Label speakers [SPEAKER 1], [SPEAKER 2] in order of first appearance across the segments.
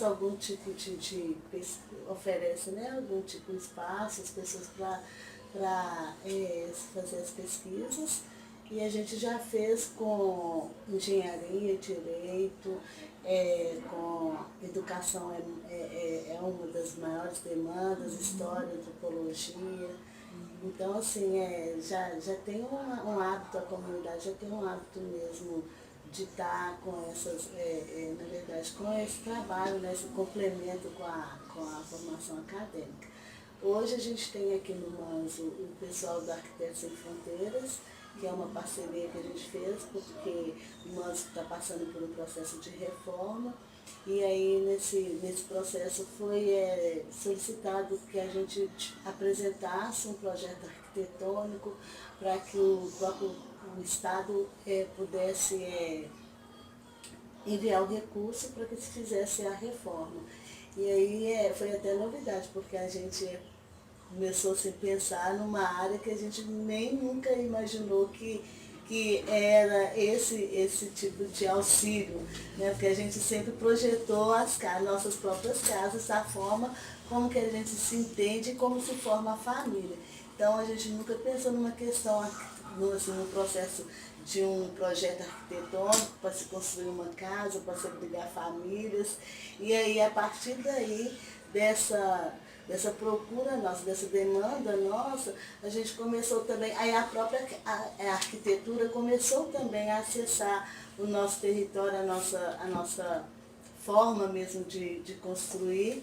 [SPEAKER 1] algum tipo oferece, né, algum tipo de espaço, as pessoas para fazer as pesquisas. E a gente já fez com engenharia, direito, com educação é uma das maiores demandas, história, antropologia. Então, assim, já tem um hábito, a comunidade já tem um hábito mesmo de estar com essas, na verdade, com esse trabalho, né, esse complemento com a formação acadêmica. Hoje a gente tem aqui no Manzo o pessoal do Arquitetos Sem Fronteiras, que é uma parceria que a gente fez, porque o Manzo está passando por um processo de reforma, e aí nesse processo foi solicitado que a gente apresentasse um projeto arquitetônico para que o próprio Estado pudesse enviar o recurso para que se fizesse a reforma. E aí foi até novidade, porque a gente começou a se pensar numa área que a gente nem nunca imaginou que era esse tipo de auxílio, né? Porque a gente sempre projetou nossas próprias casas, a forma como que a gente se entende e como se forma a família. Então a gente nunca pensou numa questão, assim, no processo de um projeto arquitetônico para se construir uma casa, para se abrigar famílias. E aí, a partir daí, dessa procura nossa, dessa demanda nossa, a gente começou também, aí a própria arquitetura começou também a acessar o nosso território, a nossa forma mesmo de construir.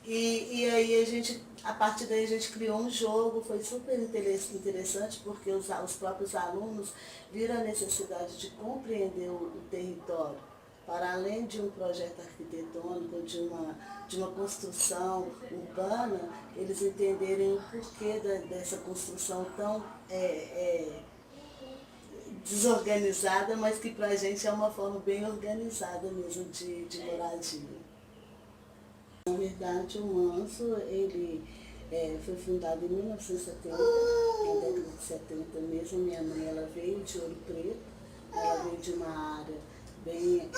[SPEAKER 1] E aí a partir daí a gente criou um jogo, foi super interessante, porque os próprios alunos viram a necessidade de compreender o território, para além de um projeto arquitetônico, de uma construção urbana, eles entenderem o porquê dessa construção tão desorganizada, mas que para a gente é uma forma bem organizada mesmo de moradia. Na verdade, o Manso, ele foi fundado em 1970, na década de 70 mesmo. Minha mãe, ela veio de Ouro Preto, ela veio de uma área bem,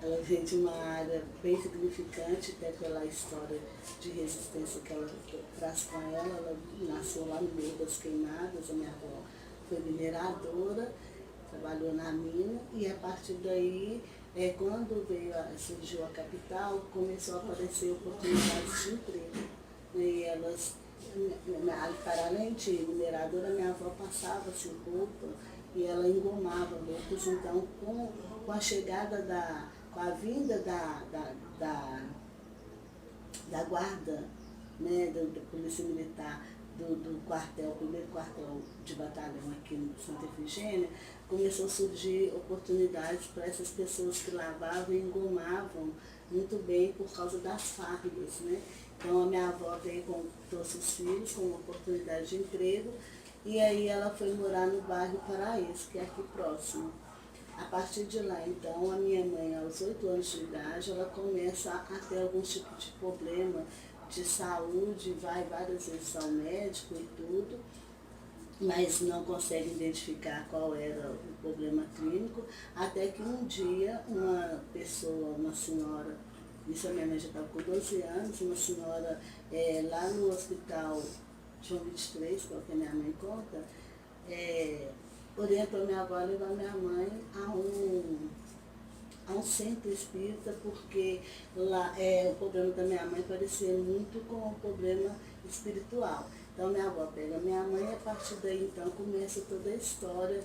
[SPEAKER 1] ela veio de uma área bem significante, até pela história de resistência que ela traz com ela. Ela nasceu lá no meio das queimadas, a minha avó foi mineradora, trabalhou na mina, e a partir daí, quando surgiu a capital, começou a aparecer oportunidades de emprego. E elas, para além de mineradora, minha avó passava-se roupa e ela engomava roupas. Então, com a chegada com a vinda da guarda, né, da Polícia Militar, do quartel, primeiro quartel de batalhão aqui em Santa Efigênia, começou a surgir oportunidades para essas pessoas que lavavam e engomavam muito bem por causa das fábricas, né? Então a minha avó trouxe os filhos com uma oportunidade de emprego, e aí ela foi morar no bairro Paraíso, que é aqui próximo. A partir de lá, então, a minha mãe, aos 8 anos de idade, ela começa a ter algum tipo de problema de saúde, vai várias vezes ao médico e tudo, mas não consegue identificar qual era o problema clínico, até que um dia uma pessoa, uma senhora, isso a minha mãe já estava com 12 anos, uma senhora lá no hospital João 23, que é o que a minha mãe conta, orientou minha avó a levar minha mãe a um centro espírita, porque lá o problema da minha mãe parecia muito com o problema espiritual. Então minha avó pega minha mãe, e a partir daí então começa toda a história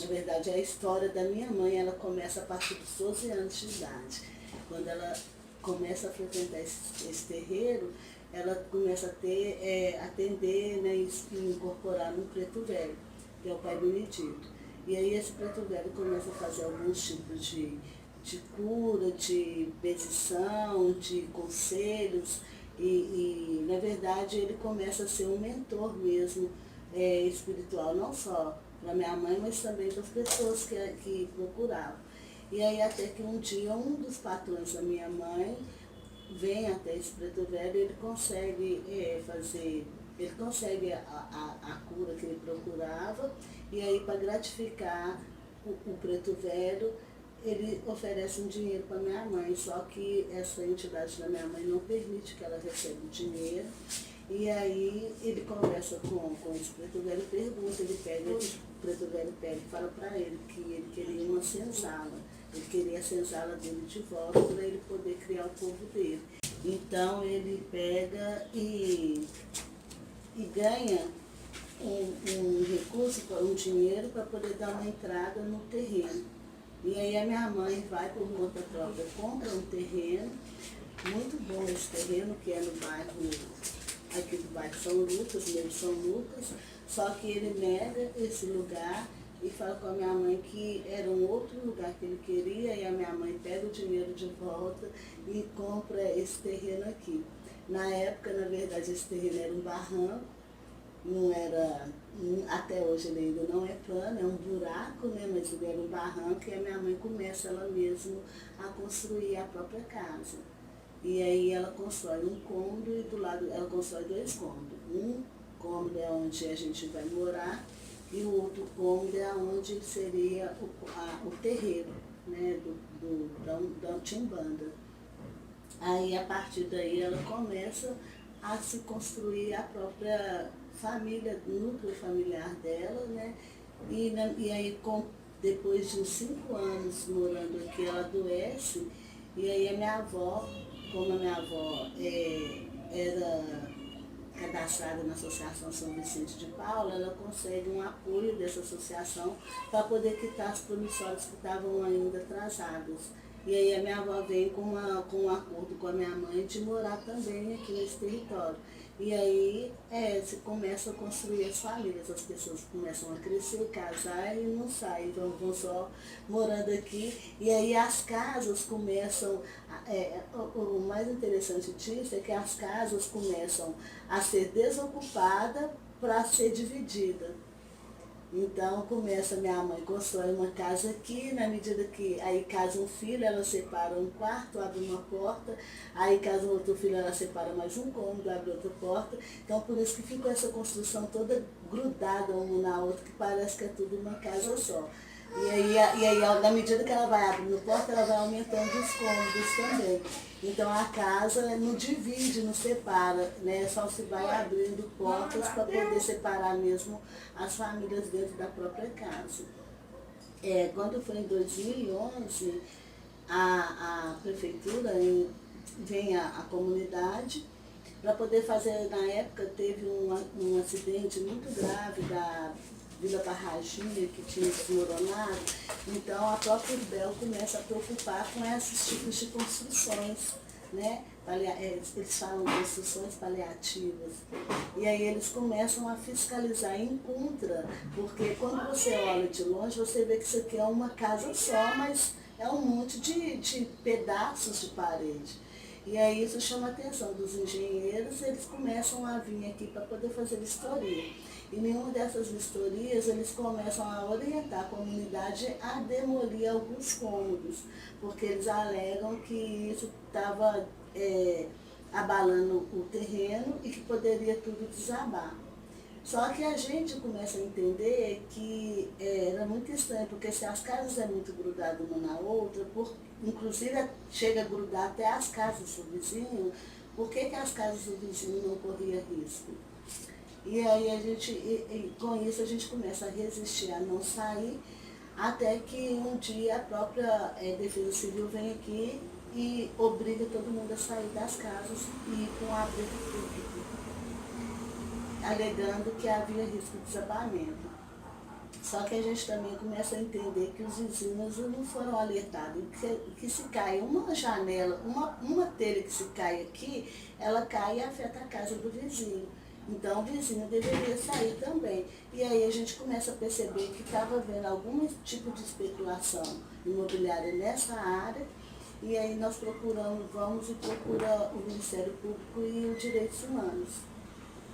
[SPEAKER 1] na verdade, a história da minha mãe, ela começa a partir dos 12 anos de idade. Quando ela começa a frequentar esse terreiro, ela começa a atender, né, e incorporar no Preto Velho, que é o Pai Benedito. E aí esse Preto Velho começa a fazer alguns tipos de cura, de bendição, de conselhos, e na verdade ele começa a ser um mentor mesmo espiritual, não só para minha mãe, mas também para as pessoas que procuravam. E aí até que um dia um dos patrões da minha mãe vem até esse Preto Velho, e ele consegue a cura que ele procurava, e aí para gratificar o Preto Velho, ele oferece um dinheiro para minha mãe, só que essa entidade da minha mãe não permite que ela receba o dinheiro. E aí ele conversa com esse preto velho e pergunta, o preto velho pega e fala para ele que ele queria uma senzala. Ele queria a senzala dele de volta para ele poder criar o povo dele. Então ele pega e ganha um recurso, um dinheiro para poder dar uma entrada no terreno. E aí a minha mãe vai por conta própria, compra um terreno, muito bom esse terreno, que é no bairro, aqui do bairro São Lucas, mesmo São Lucas, só que ele nega esse lugar e fala com a minha mãe que era um outro lugar que ele queria, e a minha mãe pega o dinheiro de volta e compra esse terreno aqui. Na época, na verdade, esse terreno era um barranco, não era, até hoje ele ainda não é plano, é um buraco, né, mas ele era um barranco, e a minha mãe começa ela mesma a construir a própria casa. E aí ela constrói um cômodo e do lado ela constrói 2 cômodos. Um cômodo é onde a gente vai morar e o outro cômodo é onde seria o terreiro, né, da Timbanda. Aí a partir daí ela começa a se construir a própria família, núcleo familiar dela, né? E aí depois de uns 5 anos morando aqui, ela adoece, e aí a minha avó, como a minha avó era cadastrada na Associação São Vicente de Paula, ela consegue um apoio dessa associação para poder quitar as promissórias que estavam ainda atrasadas. E aí a minha avó vem com um acordo com a minha mãe de morar também aqui nesse território. E aí se começa a construir as famílias, as pessoas começam a crescer, casar e não saem, vão só morando aqui. E aí as casas começam, o mais interessante disso é que as casas começam a ser desocupadas para ser dividida. Então começa, minha mãe constrói uma casa aqui, na medida que aí casa um filho, ela separa um quarto, abre uma porta, aí casa um outro filho, ela separa mais um cômodo, abre outra porta. Então por isso que ficou essa construção toda grudada uma na outra, que parece que é tudo uma casa só. E aí na medida que ela vai abrindo porta, ela vai aumentando os cômodos também. Então a casa não divide, não separa, né? Só se vai abrindo portas para poder separar mesmo as famílias dentro da própria casa. Quando foi em 2011, a prefeitura vem a comunidade para poder fazer, na época teve um acidente muito grave da Vila Barraginha, que tinha desmoronado. Então a própria Urbel começa a preocupar com esses tipos de construções, né? Eles falam construções paliativas. E aí eles começam a fiscalizar em contra, porque quando você olha de longe, você vê que isso aqui é uma casa só, mas é um monte de pedaços de parede. E aí isso chama a atenção dos engenheiros, eles começam a vir aqui para poder fazer vistoria. E nenhuma dessas vistorias, eles começam a orientar a comunidade a demolir alguns cômodos, porque eles alegam que isso estava abalando o terreno e que poderia tudo desabar. Só que a gente começa a entender que era muito estranho, porque se as casas é muito grudadas uma na outra, inclusive chega a grudar até as casas do vizinho, por que as casas do vizinho não corriam risco? E aí com isso a gente começa a resistir a não sair, até que um dia a própria Defesa Civil vem aqui e obriga todo mundo a sair das casas e com o abrigo público, alegando que havia risco de desabamento. Só que a gente também começa a entender que os vizinhos não foram alertados, que se cai uma janela, uma telha que se cai aqui, ela cai e afeta a casa do vizinho. Então o vizinho deveria sair também. E aí a gente começa a perceber que estava havendo algum tipo de especulação imobiliária nessa área, e aí nós vamos e procura o Ministério Público e os Direitos Humanos.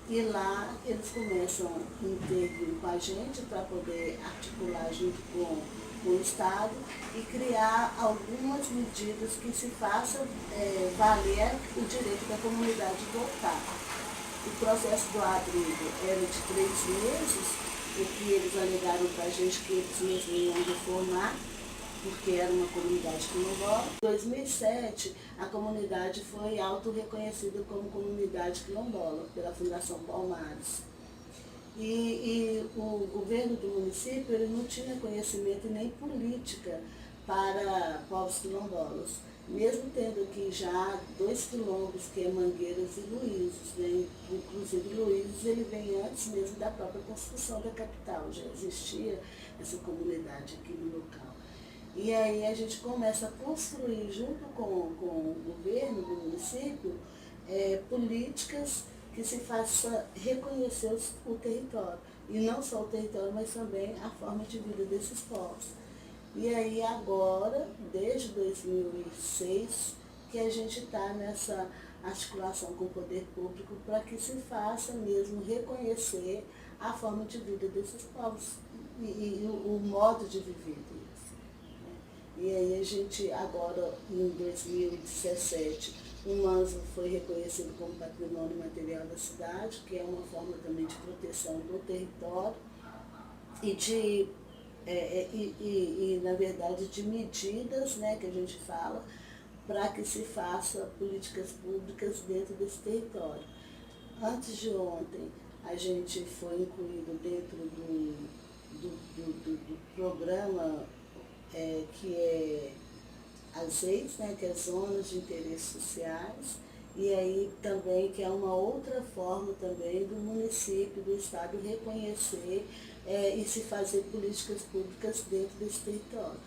[SPEAKER 1] E lá eles começam a intervir com a gente para poder articular junto com o Estado e criar algumas medidas que se façam valer o direito da comunidade voltar. O processo do abrigo era de 3 meses, o que eles alegaram para a gente que eles mesmos iam reformar, porque era uma comunidade quilombola. Em 2007, a comunidade foi auto-reconhecida como comunidade quilombola pela Fundação Palmares. E o governo do município ele não tinha conhecimento nem política para povos quilombolas, mesmo tendo aqui já 2 quilombos, que é Mangueiras e Luíses, né? Inclusive Luíses ele vem antes mesmo da própria construção da capital, já existia essa comunidade aqui no local. E aí a gente começa a construir, junto com o governo do município, políticas que se faça reconhecer o território. E não só o território, mas também a forma de vida desses povos. E aí agora, desde 2006, que a gente está nessa articulação com o poder público para que se faça mesmo reconhecer a forma de vida desses povos e o modo de viver deles. E aí a gente agora, em 2017, o manso foi reconhecido como patrimônio material da cidade, que é uma forma também de proteção do território e na verdade, de medidas, né, que a gente fala, para que se faça políticas públicas dentro desse território. Antes de ontem, a gente foi incluído dentro do programa que é as EIs, né, que é as Zonas de Interesses Sociais, e aí também que é uma outra forma também do município, do estado reconhecer e se fazer políticas públicas dentro desse território.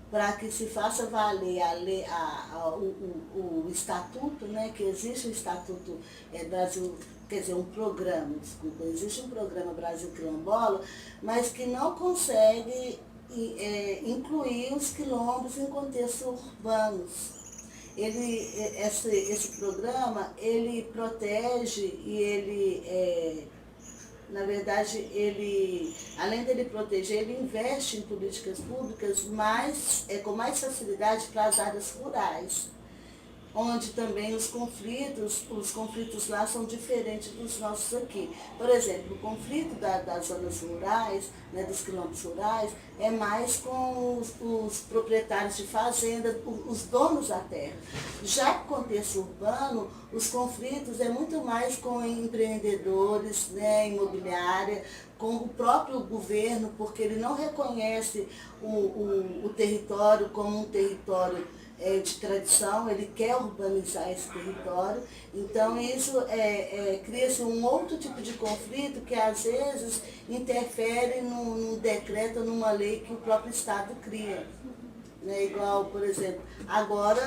[SPEAKER 1] Para que se faça valer o estatuto, né, que existe o Estatuto Brasil, quer dizer, existe um programa Brasil Quilombola, mas que não consegue incluir os quilombos em contextos urbanos. Esse programa, ele protege e ele, na verdade, além dele proteger, ele investe em políticas públicas com mais facilidade para as áreas rurais, onde também os conflitos lá são diferentes dos nossos aqui. Por exemplo, o conflito das zonas rurais, né, dos quilombos rurais, é mais com os proprietários de fazenda, os donos da terra. Já no contexto urbano, os conflitos é muito mais com empreendedores, né, imobiliária, com o próprio governo, porque ele não reconhece o território como um território de tradição, ele quer urbanizar esse território, então isso cria-se um outro tipo de conflito que às vezes interfere num decreto, numa lei que o próprio Estado cria. Né? Igual, por exemplo, agora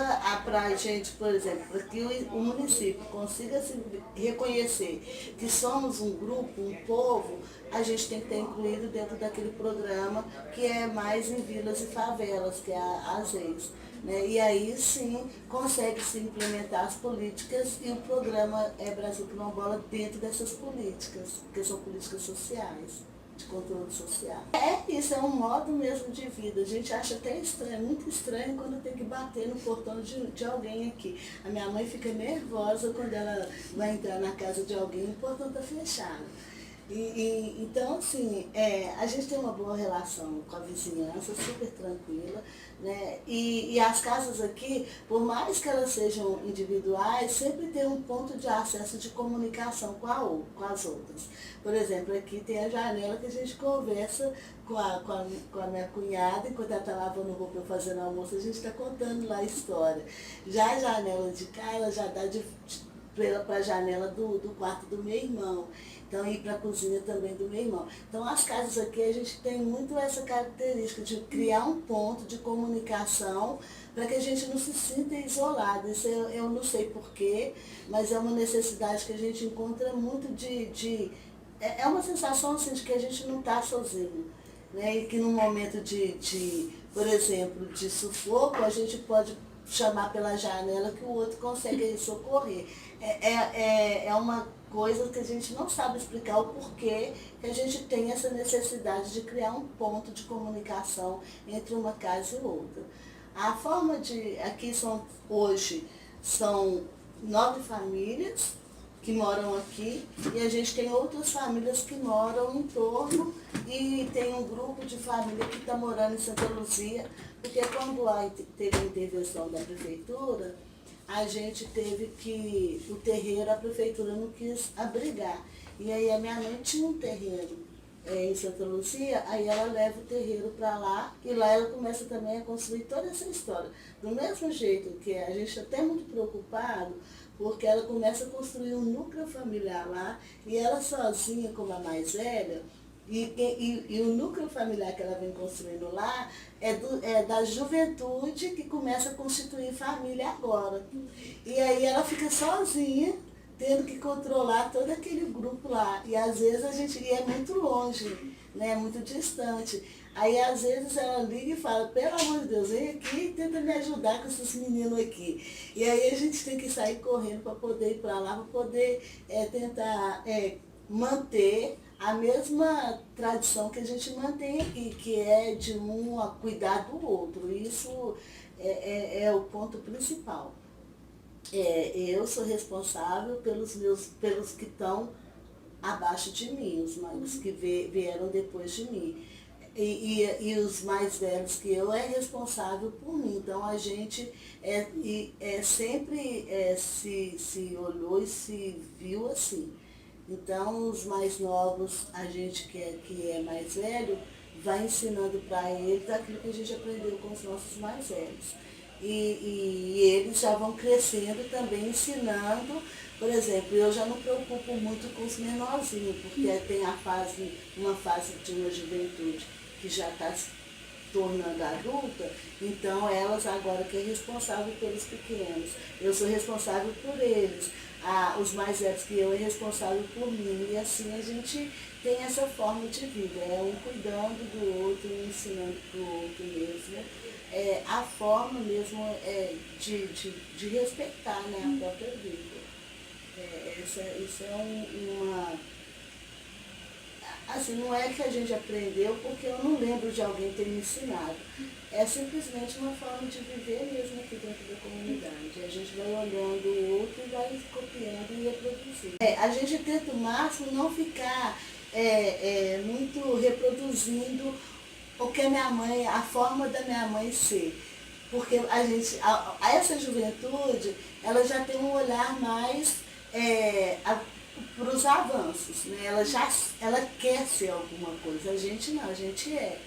[SPEAKER 1] para a gente, por exemplo, para que o município consiga se reconhecer que somos um grupo, um povo, a gente tem que ter incluído dentro daquele programa que é mais em vilas e favelas, que é as EIs. Né? E aí sim consegue-se implementar as políticas e o programa Brasil Quilombola dentro dessas políticas, que são políticas sociais, de controle social. Isso é um modo mesmo de vida. A gente acha até estranho, muito estranho quando tem que bater no portão de alguém aqui. A minha mãe fica nervosa quando ela vai entrar na casa de alguém e o portão está fechado. Então, assim, a gente tem uma boa relação com a vizinhança, super tranquila, né? E as casas aqui, por mais que elas sejam individuais, sempre tem um ponto de acesso de comunicação com as outras. Por exemplo, aqui tem a janela que a gente conversa com a minha cunhada, enquanto ela está lavando roupa, fazendo almoço, a gente está contando lá a história. Já a janela de cá, ela já dá para a janela do quarto do meu irmão. Então, ir para a cozinha também do meu irmão. Então, as casas aqui, a gente tem muito essa característica de criar um ponto de comunicação para que a gente não se sinta isolado. Isso eu não sei porquê, mas é uma necessidade que a gente encontra muito é uma sensação assim, de que a gente não está sozinho. Né? E que no momento por exemplo, de sufoco, a gente pode chamar pela janela que o outro consegue socorrer. É uma coisa que a gente não sabe explicar o porquê que a gente tem essa necessidade de criar um ponto de comunicação entre uma casa e outra. A forma aqui hoje são 9 famílias que moram aqui e a gente tem outras famílias que moram em torno e tem um grupo de família que está morando em Santa Luzia, Porque quando teve a intervenção da prefeitura, a gente teve que, o terreiro, a prefeitura não quis abrigar. E aí a minha mãe tinha um terreiro em Santa Luzia, aí ela leva o terreiro para lá, e lá ela começa também a construir toda essa história. Do mesmo jeito que a gente está até muito preocupado, porque ela começa a construir um núcleo familiar lá, e ela sozinha, como a mais velha, e o núcleo familiar que ela vem construindo lá é da juventude que começa a constituir família agora. E aí ela fica sozinha, tendo que controlar todo aquele grupo lá. E às vezes a gente é muito longe, né? Muito distante. Aí às vezes ela liga e fala, pelo amor de Deus, vem aqui e tenta me ajudar com esses meninos aqui. E aí a gente tem que sair correndo para poder ir para lá, para poder tentar manter a mesma tradição que a gente mantém aqui, que é de um a cuidar do outro. Isso é o ponto principal. Eu sou responsável pelos que estão abaixo de mim, os que vieram depois de mim. E os mais velhos que eu é responsável por mim. Então a gente sempre se olhou e se viu assim. Então os mais novos, a gente que é mais velho, vai ensinando para eles aquilo que a gente aprendeu com os nossos mais velhos. E eles já vão crescendo também ensinando. Por exemplo, eu já não preocupo muito com os menorzinhos, porque tem uma fase de uma juventude que já está se tornando adulta, então elas agora que é responsável pelos pequenos. Eu sou responsável por eles. Os mais velhos que eu é responsável por mim. E assim a gente tem essa forma de vida, um cuidando do outro, um ensinando para o outro mesmo. A forma mesmo de respeitar, né, a própria vida. Isso é uma... Assim, não é que a gente aprendeu, porque eu não lembro de alguém ter me ensinado. É simplesmente uma forma de viver mesmo aqui dentro da comunidade. A gente vai olhando o outro e vai copiando e reproduzindo. A gente tenta o máximo não ficar muito reproduzindo o que a forma da minha mãe ser. Porque essa juventude, ela já tem um olhar mais para os avanços, né? Ela quer ser alguma coisa, a gente não, a gente é.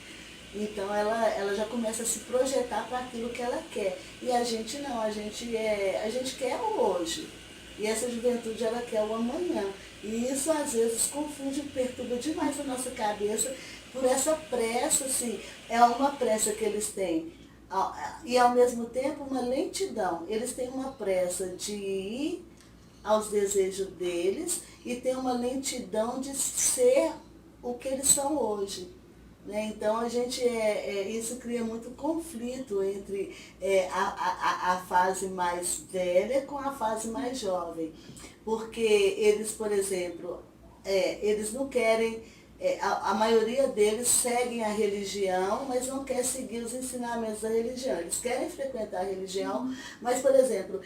[SPEAKER 1] Então ela já começa a se projetar para aquilo que ela quer. E a gente não, a gente quer o hoje. E essa juventude, ela quer o amanhã. E isso às vezes confunde, perturba demais a nossa cabeça por essa pressa, assim, é uma pressa que eles têm. E ao mesmo tempo uma lentidão. Eles têm uma pressa de ir aos desejos deles e tem uma lentidão de ser o que eles são hoje. Né? Então a gente isso cria muito conflito entre a fase mais velha com a fase mais jovem. Porque eles, por exemplo, eles não querem, a maioria deles seguem a religião, mas não quer seguir os ensinamentos da religião. Eles querem frequentar a religião, mas, por exemplo,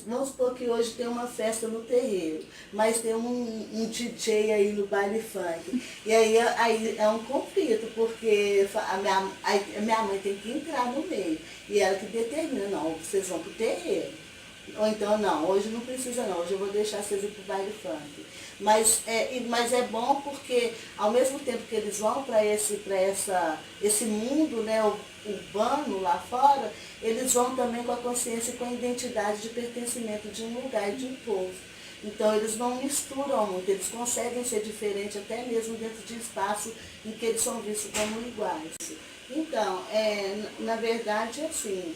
[SPEAKER 1] vamos supor que hoje tem uma festa no terreiro, mas tem um DJ aí no baile funk. E aí é um conflito, porque a minha mãe tem que entrar no meio. E ela que determina, não, vocês vão para o terreiro. Ou então, não, hoje não precisa não, hoje eu vou deixar vocês ir para o baile funk. Mas é bom porque, ao mesmo tempo que eles vão para esse mundo, né, urbano lá fora, eles vão também com a consciência e com a identidade de pertencimento de um lugar e de um povo. Então eles não misturam muito, eles conseguem ser diferentes até mesmo dentro de espaço em que eles são vistos como iguais. Então, na verdade, assim,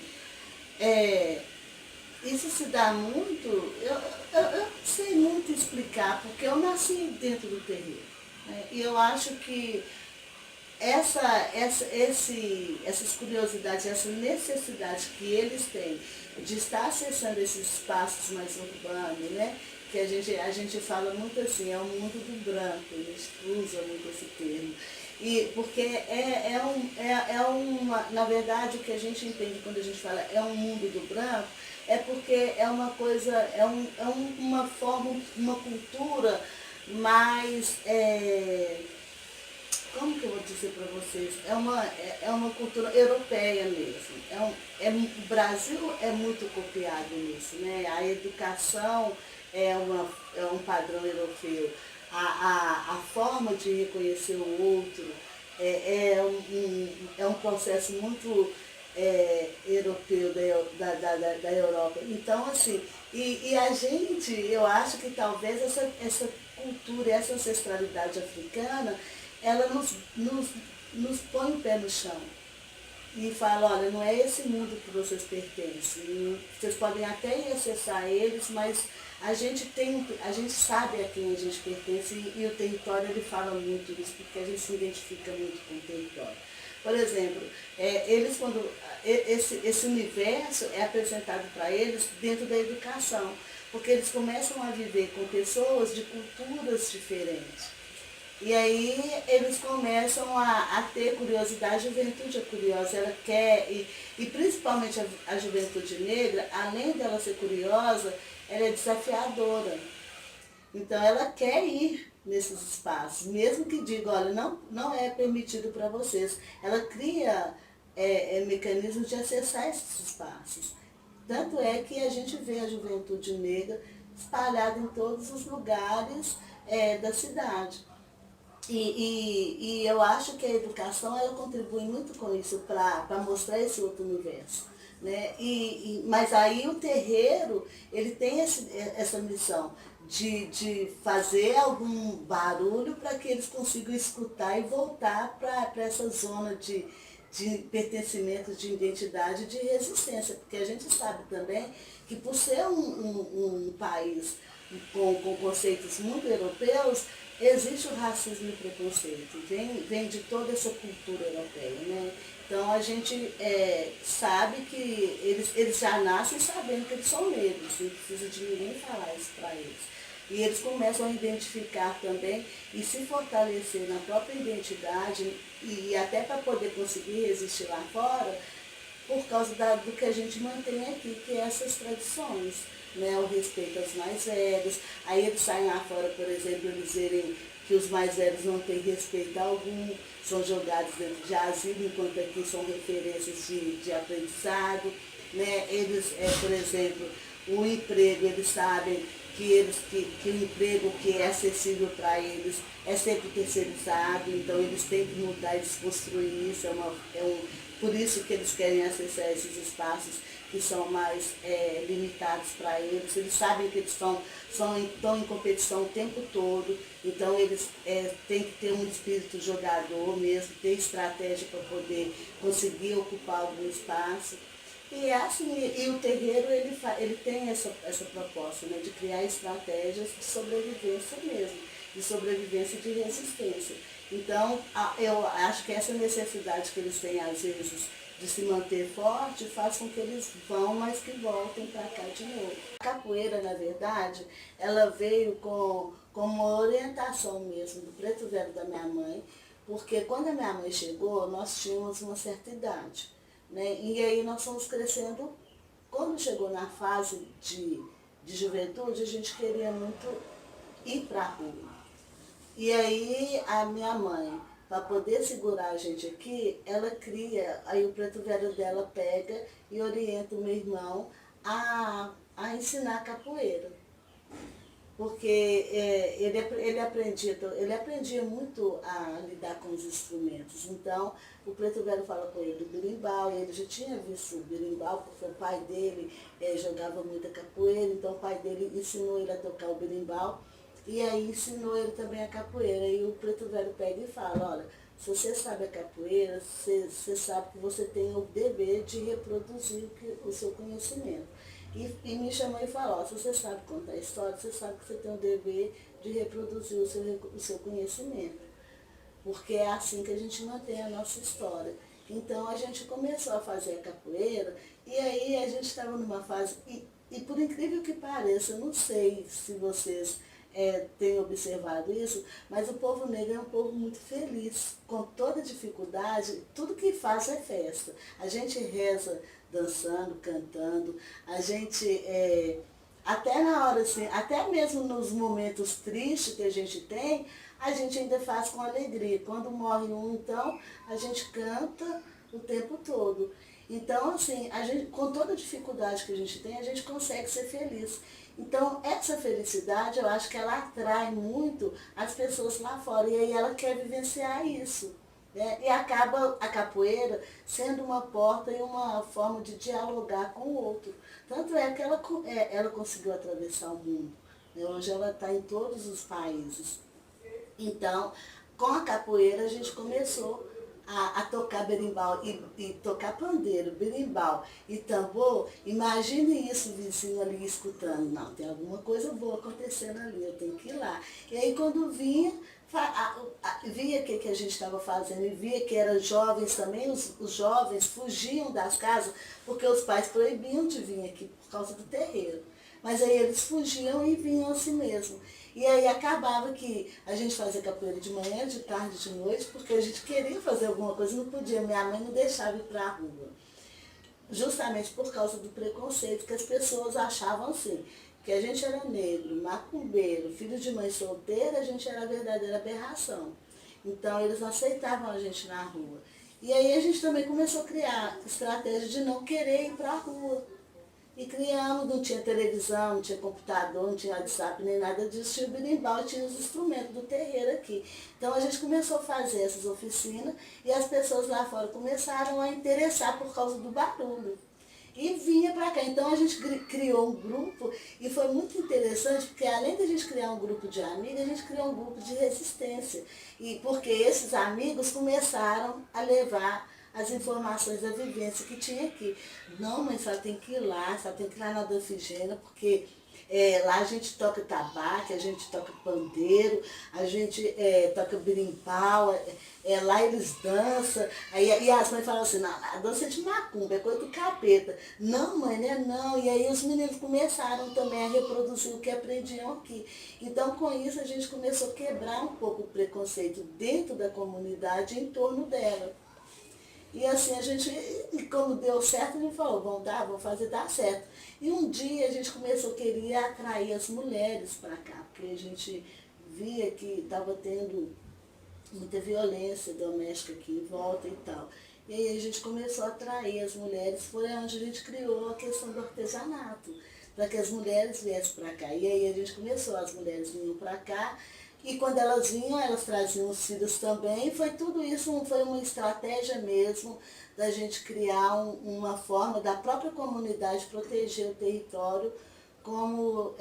[SPEAKER 1] isso se dá muito, eu não sei muito explicar, porque eu nasci dentro do terreiro. Né? E eu acho que essas curiosidades, essa necessidade que eles têm de estar acessando esses espaços mais urbanos, né? Que a gente fala muito assim, é o mundo do branco, a gente usa muito esse termo. E porque na verdade, o que a gente entende quando a gente fala é um mundo do branco, é porque é uma coisa, uma forma, uma cultura mais como que eu vou dizer para vocês? É uma cultura europeia mesmo. O Brasil é muito copiado nisso, né? A educação é um padrão europeu. A forma de reconhecer o outro é um processo muito europeu da Europa. Então, assim, e a gente, eu acho que talvez essa cultura, essa ancestralidade africana, ela nos põe o pé no chão e fala, olha, não é esse mundo que vocês pertencem. Vocês podem até ir acessar eles, mas a gente sabe a quem a gente pertence e o território ele fala muito isso, porque a gente se identifica muito com o território. Por exemplo, esse universo é apresentado para eles dentro da educação, porque eles começam a viver com pessoas de culturas diferentes. E aí eles começam a ter curiosidade, a juventude é curiosa, ela quer, e principalmente a juventude negra, além dela ser curiosa, ela é desafiadora. Então ela quer ir nesses espaços, mesmo que diga, olha, não é permitido para vocês. Ela cria mecanismos de acessar esses espaços. Tanto é que a gente vê a juventude negra espalhada em todos os lugares da cidade. E eu acho que a educação ela contribui muito com isso, para mostrar esse outro universo. Né? Mas aí o terreiro, ele tem essa missão de fazer algum barulho para que eles consigam escutar e voltar para essa zona de pertencimento, de identidade, de resistência. Porque a gente sabe também que por ser um país com conceitos muito europeus, existe o racismo e o preconceito, vem de toda essa cultura europeia, né? Então a gente sabe que eles já nascem sabendo que eles são negros, não precisa de ninguém falar isso para eles. E eles começam a identificar também e se fortalecer na própria identidade e até para poder conseguir resistir lá fora, por causa do que a gente mantém aqui, que é essas tradições, né? O respeito aos mais velhos. Aí eles saem lá fora, por exemplo, eles dizerem que os mais velhos não têm respeito algum, são jogados dentro de asilo, enquanto aqui são referências de aprendizado. Né? Eles, por exemplo, o emprego, eles sabem que o emprego que é acessível para eles é sempre terceirizado, então eles têm que mudar e desconstruir isso, por isso que eles querem acessar esses espaços que são mais limitados para eles. Eles sabem que eles estão em competição o tempo todo, então eles têm que ter um espírito jogador mesmo, ter estratégia para poder conseguir ocupar algum espaço. E assim, e o terreiro ele tem essa proposta, né, de criar estratégias de sobrevivência mesmo, de sobrevivência e de resistência. Então, eu acho que essa necessidade que eles têm, às vezes, de se manter forte, faz com que eles vão, mas que voltem para cá de novo. A capoeira, na verdade, ela veio com uma orientação mesmo do preto velho da minha mãe, porque quando a minha mãe chegou, nós tínhamos uma certa idade. Né? E aí nós fomos crescendo. Quando chegou na fase de juventude, a gente queria muito ir para a rua. E aí a minha mãe, para poder segurar a gente aqui, ela cria, aí o preto velho dela pega e orienta o meu irmão a ensinar capoeira. Porque ele aprendia muito a lidar com os instrumentos. Então, o preto velho fala com ele do berimbau, e ele já tinha visto o berimbau, porque o pai dele jogava muita capoeira, então o pai dele ensinou ele a tocar o berimbau, e aí ensinou ele também a capoeira. E o preto velho pega e fala, olha, se você sabe a capoeira, você sabe que você tem o dever de reproduzir o seu conhecimento. E me chamou e falou, se você sabe contar história, você sabe que você tem o dever de reproduzir o seu conhecimento. Porque é assim que a gente mantém a nossa história. Então a gente começou a fazer a capoeira e aí a gente estava numa fase, e por incrível que pareça, eu não sei se vocês têm observado isso, mas o povo negro é um povo muito feliz, com toda dificuldade, tudo que faz é festa. A gente reza dançando, cantando, a gente até na hora assim, até mesmo nos momentos tristes que a gente tem, a gente ainda faz com alegria. Quando morre um, então, a gente canta o tempo todo. Então, assim, a gente, com toda a dificuldade que a gente tem, a gente consegue ser feliz. Então, essa felicidade, eu acho que ela atrai muito as pessoas lá fora. E aí ela quer vivenciar isso. Né? E acaba a capoeira sendo uma porta e uma forma de dialogar com o outro. Tanto é que ela conseguiu atravessar o mundo. Né? Hoje ela está em todos os países. Então, com a capoeira a gente começou a tocar berimbau e tocar pandeiro, berimbau e tambor. Imagine isso, o vizinho ali escutando. Não, tem alguma coisa boa acontecendo ali, eu tenho que ir lá. E aí quando vinha, via o que a gente estava fazendo e via que eram jovens também, os jovens fugiam das casas porque os pais proibiam de vir aqui por causa do terreiro. Mas aí eles fugiam e vinham assim mesmo. E aí acabava que a gente fazia capoeira de manhã, de tarde, de noite, porque a gente queria fazer alguma coisa, não podia. Minha mãe não deixava ir para a rua. Justamente por causa do preconceito que as pessoas achavam assim, que a gente era negro, macumbeiro, filho de mãe solteira, a gente era a verdadeira aberração. Então eles não aceitavam a gente na rua. E aí a gente também começou a criar estratégia de não querer ir para a rua. E criamos, não tinha televisão, não tinha computador, não tinha WhatsApp, nem nada disso, tinha o berimbau, tinha os instrumentos do terreiro aqui. Então a gente começou a fazer essas oficinas e as pessoas lá fora começaram a interessar por causa do barulho. E vinha para cá. Então a gente criou um grupo e foi muito interessante, porque além de a gente criar um grupo de amigos, a gente criou um grupo de resistência. E porque esses amigos começaram a levar as informações da vivência que tinha aqui. Não, mas só tem que ir lá, só tem que ir lá na Danfigena, porque lá a gente toca tabaco, a gente toca pandeiro, a gente toca berimbau, lá eles dançam. E as mães falam assim, não, a dança é de macumba, é coisa do capeta. Não, mãe, né? Não. E aí os meninos começaram também a reproduzir o que aprendiam aqui. Então, com isso, a gente começou a quebrar um pouco o preconceito dentro da comunidade em torno dela. E assim a gente, como deu certo, a gente falou, vamos fazer dar certo. E um dia a gente começou a querer atrair as mulheres para cá, porque a gente via que estava tendo muita violência doméstica aqui em volta e tal. E aí a gente começou a atrair as mulheres, foi onde a gente criou a questão do artesanato, para que as mulheres viessem para cá. E aí a gente começou, as mulheres vinham para cá, e quando elas vinham, elas traziam os filhos também. Foi tudo isso, foi uma estratégia mesmo da gente criar uma forma da própria comunidade proteger o território como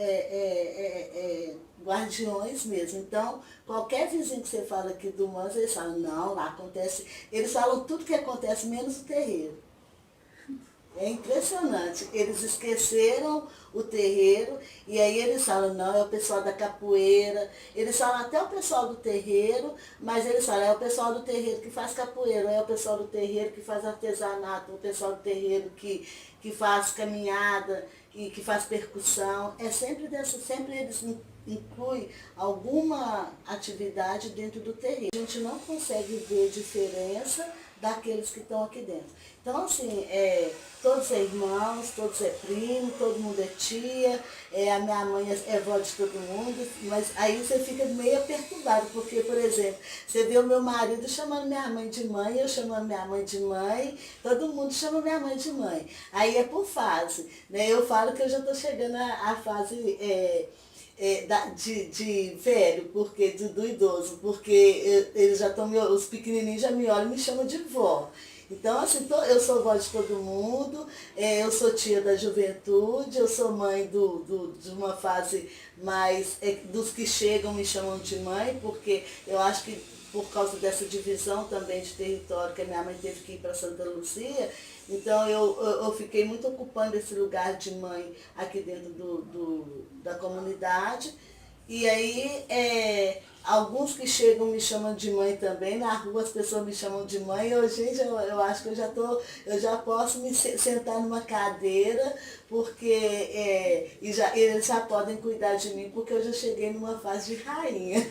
[SPEAKER 1] guardiões mesmo. Então, qualquer vizinho que você fala aqui do Mans, eles falam, não, lá acontece, eles falam tudo que acontece menos o terreiro. É impressionante. Eles esqueceram o terreiro e aí eles falam, não, é o pessoal da capoeira. Eles falam até o pessoal do terreiro, mas eles falam, é o pessoal do terreiro que faz capoeira, é o pessoal do terreiro que faz artesanato, o pessoal do terreiro que faz caminhada e que faz percussão. É sempre sempre eles incluem alguma atividade dentro do terreiro. A gente não consegue ver diferença daqueles que estão aqui dentro. Então, assim, todos é irmãos, todos é primo, todo mundo é tia, a minha mãe é vó de todo mundo, mas aí você fica meio perturbado, porque, por exemplo, você vê o meu marido chamando minha mãe de mãe, eu chamando minha mãe de mãe, todo mundo chama minha mãe de mãe. Aí é por fase, né? Eu falo que eu já estou chegando à fase de velho, porque do idoso, porque eles já estão, os pequenininhos já me olham e me chamam de vó. Então, assim, eu sou vó de todo mundo, eu sou tia da juventude, eu sou mãe de uma fase mais, dos que chegam me chamam de mãe, porque eu acho que por causa dessa divisão também de território, que a minha mãe teve que ir para Santa Luzia, então eu fiquei muito ocupando esse lugar de mãe aqui dentro da comunidade. E aí, alguns que chegam me chamam de mãe também, na rua as pessoas me chamam de mãe, gente, eu acho que eu já posso me sentar numa cadeira, porque eles já podem cuidar de mim, porque eu já cheguei numa fase de rainha.